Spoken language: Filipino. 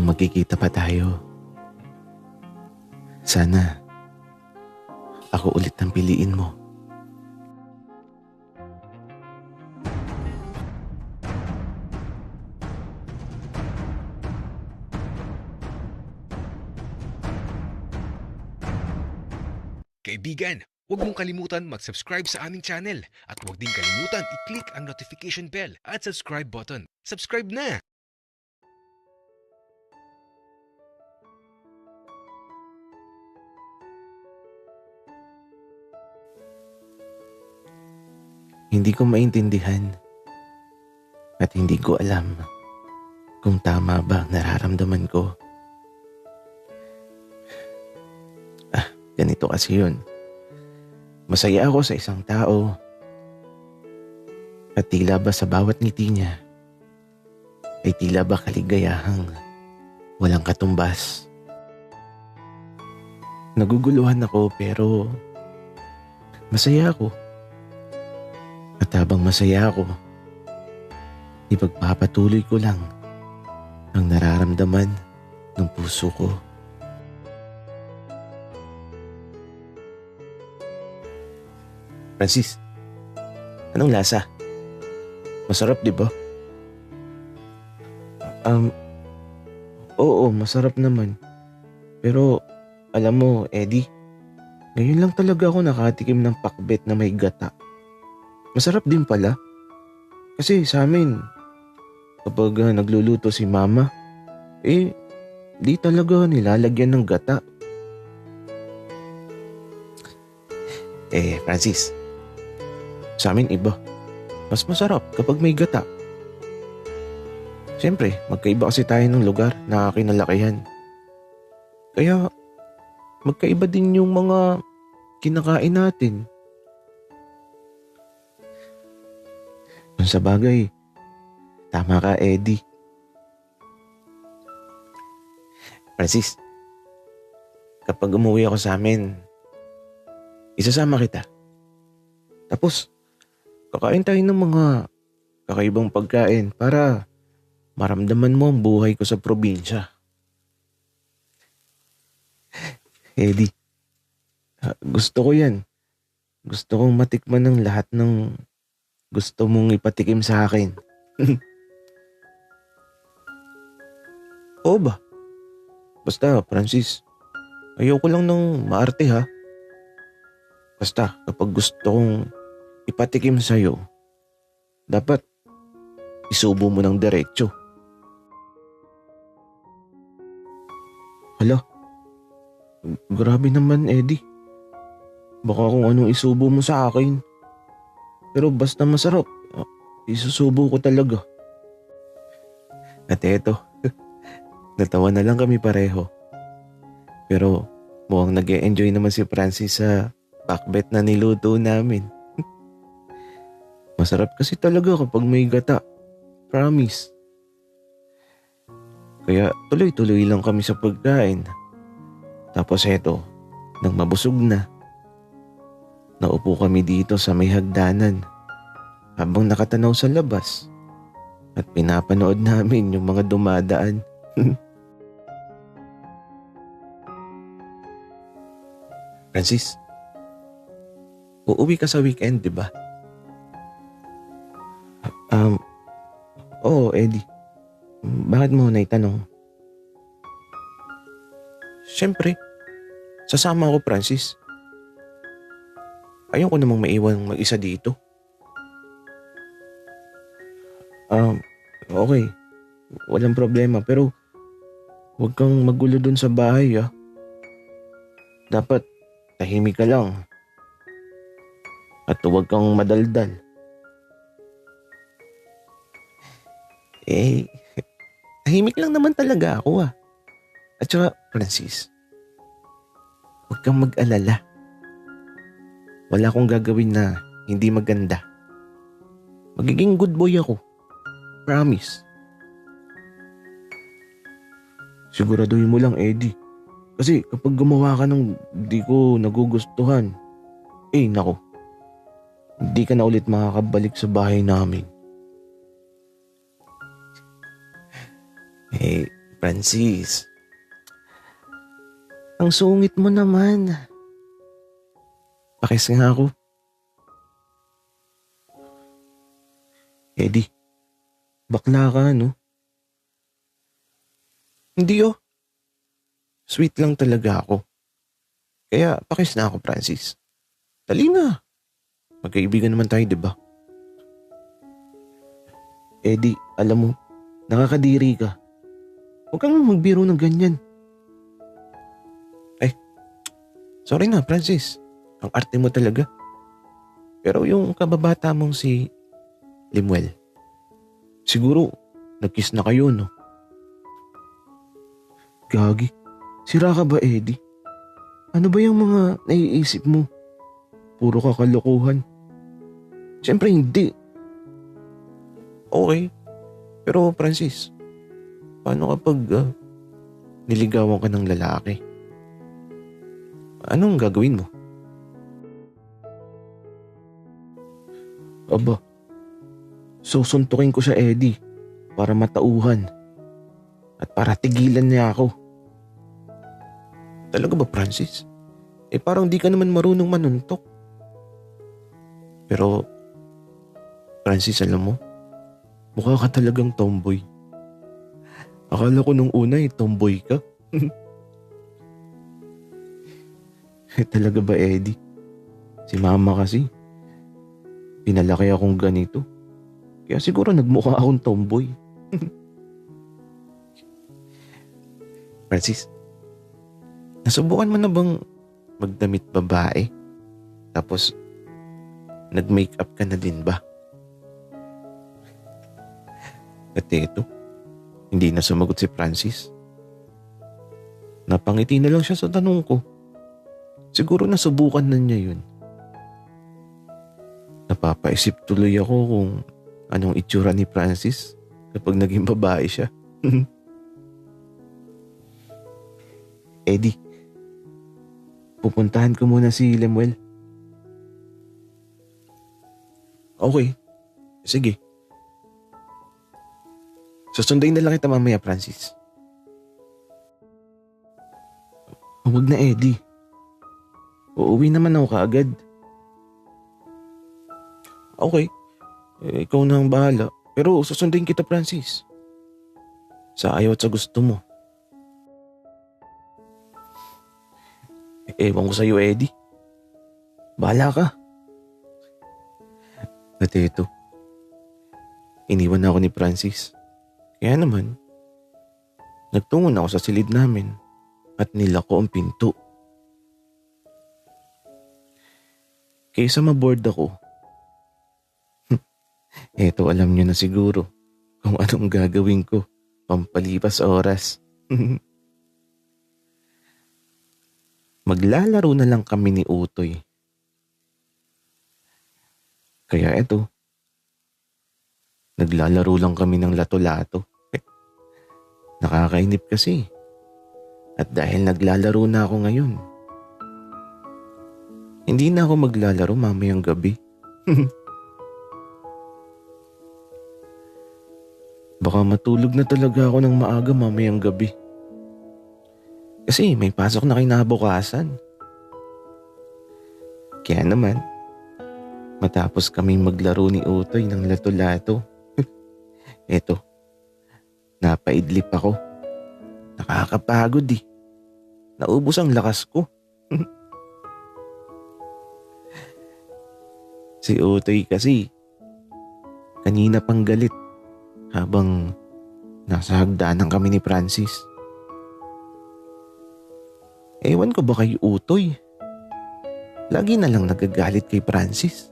magkikita pa tayo. Sana ako ulit ang piliin mo. Kaibigan, huwag mong kalimutan mag-subscribe sa aming channel at huwag din kalimutan i-click ang notification bell at subscribe button. Subscribe na! Hindi ko maintindihan at hindi ko alam kung tama ba ang nararamdaman ko. Ganito kasi yun. Masaya ako sa isang tao at tila ba sa bawat ngiti niya ay tila ba kaligayahang walang katumbas. Naguguluhan ako pero masaya ako. At habang masaya ako, ipagpapatuloy ko lang ang nararamdaman ng puso ko. Francis, anong lasa? Masarap, di ba? Oo, masarap naman. Pero, alam mo, Eddie, ngayon lang talaga ako nakatikim ng pakbet na may gata. Masarap din pala. Kasi sa amin, kapag nagluluto si mama, di talaga nilalagyan ng gata. Francis, sa amin iba. Mas masarap kapag may gata. Siyempre, magkaiba kasi tayo ng lugar na kinalakihan. Kaya, magkaiba din yung mga kinakain natin. Kung sa bagay, tama ka, Eddie. Francis, kapag umuwi ako sa amin, isasama kita. Tapos, kakain tayo ng mga kakaibang pagkain para maramdaman mo ang buhay ko sa probinsya. Eddie, gusto ko yan. Gusto kong matikman ng lahat ng gusto mong ipatikim sa akin. Oo ba? Basta, Francis, ayoko lang ng maarte ha. Basta, kapag gusto kong ipatikim sa'yo, dapat isubo mo ng diretso. Hala, grabe naman, Eddie. Baka kung anong isubo mo sa akin. Pero basta masarap, isusubo ko talaga. At eto, natawa na lang kami pareho. Pero mukhang nag-e-enjoy naman si Francis sa pakbet na niluto namin. Masarap kasi talaga kapag may gata. Promise. Kaya tuloy-tuloy lang kami sa pagkain. Tapos eto, nang mabusog na, naupo kami dito sa may hagdanan habang nakatanaw sa labas at pinapanood namin yung mga dumadaan. Francis, uuwi ka sa weekend, di ba? Oo, Eddie. Bakit mo naitanong? Siyempre, sasama ako, Francis. Ayaw ko namang maiwan mag-isa dito. Okay. Walang problema, pero huwag kang magulo dun sa bahay, ah. Dapat tahimik ka lang. At huwag kang madaldal. Tahimik lang naman talaga ako, ah. At saka, Francis, huwag kang mag-alala. Wala akong gagawin na hindi maganda. Magiging good boy ako. Promise. Siguraduhin mo lang, Eddie. Kasi kapag gumawa ka ng di ko nagugustuhan, nako. Hindi ka na ulit makakabalik sa bahay namin. Francis, ang sungit mo naman. Pakis nga ako. Eddie, bakla ka, no? Hindi oh. Sweet lang talaga ako. Kaya pakis na ako, Francis. Dali na. Magkaibigan naman tayo, di ba? Eddie, alam mo, nakakadiri ka. Huwag kang magbiro ng ganyan. Ay, sorry na, Francis. Ang arte mo talaga. Pero yung kababata mong si Limuel, siguro nag-kiss na kayo, no? Gagi, sira ka ba, Eddie? Ano ba yung mga naiisip mo? Puro kakalokohan. Siyempre hindi. Okay. Pero Francis, paano kapag niligawan ka ng lalaki? Anong gagawin mo? Aba, susuntukin ko siya, Eddie, para matauhan at para tigilan niya ako. Talaga ba, Francis? Parang di ka naman marunong manuntok. Pero, Francis, alam mo, mukha ka talagang tomboy. Akala ko nung una tomboy ka. Talaga ba, Eddie? Si mama kasi, pinalaki akong ganito. Kaya siguro nagmukha akong tomboy. Francis, nasubukan mo na bang magdamit babae? Tapos, nag-makeup ka na din ba? At ito, hindi na sumagot si Francis. Napangiti na lang siya sa tanong ko. Siguro nasubukan na niya yun. Napapaisip tuloy ako kung anong itsura ni Francis kapag naging babae siya. Eddie, pupuntahan ko muna si Lemuel. Okay, sige. Susunduin na lang kita mamaya, Francis. Huwag na, Eddie. Uuwi naman ako kaagad. Okay, ikaw na ang bahala. Pero susunduin kita, Francis. Sa ayaw at sa gusto mo. Ewan ko sa'yo, Eddie. Bahala ka. At ito, iniwan na ako ni Francis. Kaya naman, nagtungo na ako sa silid namin at nilako ang pinto. Kaysa maboard ako, eto alam niyo na siguro kung anong gagawin ko pampalipas oras. Maglalaro na lang kami ni Utoy. Kaya eto, naglalaro lang kami ng lato-lato. Nakakainip kasi. At dahil naglalaro na ako ngayon, hindi na ako maglalaro mamayang gabi. Baka matulog na talaga ako ng maaga mamayang gabi. Kasi may pasok na kinabukasan. Kaya naman, matapos kaming maglaro ni Utoy ng lato-lato, eto, napaidlip ako. Nakakapagod eh. Naubos ang lakas ko. Si Utoy kasi, kanina pang galit habang nasa hagdanan kami ni Francis. Ewan ko ba kay Utoy? Lagi na lang nagagalit kay Francis.